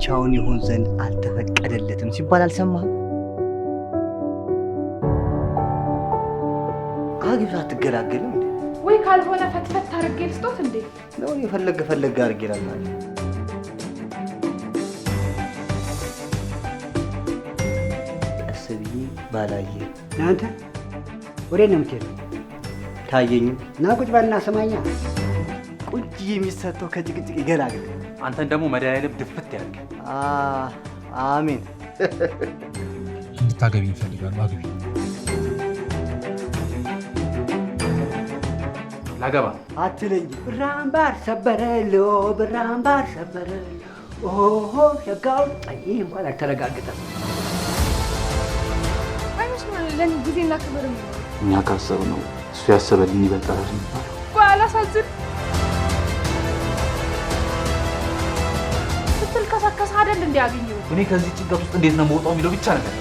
ብቻውን ይሆን ዘንድ አልተፈቀደለትም ሲባል አልሰማህም? አግብታ አትገላገልም እንዴ? ወይ ካልሆነ ፈትፈት አድርጌ ልስጦት እንዴ? ነው የፈለገ አድርጌ ላልማል። ቀስ ብዬ ባላየ አንተ ወዴት ነው የምትሄደው? ታየኝም ና ቁጭ በልና ስማኛ። ቁጭ የሚሰጠው ከጭቅጭቅ ይገላግል። አንተን ደግሞ መድኃኒዓለም ድፍት ያድርግ። አሜን። እንድታገቢ ይፈልጋል። አግቢ። ላገባ አትለኝ። ብራምባር ሰበረሎ ብራምባር ሰበረሎ ኦሆ ሸጋው ጠይ እንኳን አልተረጋገጠም። አይመስልም ለኔ ጊዜና ክብር ነው። እኛ ካሰብነው እሱ ያሰበልን ይበልጣል እንባል። አላሳዝን ስትል ከሰከሰ አይደል እንዲያገኘው። እኔ ከዚህ ጭንቀት ውስጥ እንዴት ነው የምወጣው የሚለው ብቻ ነገር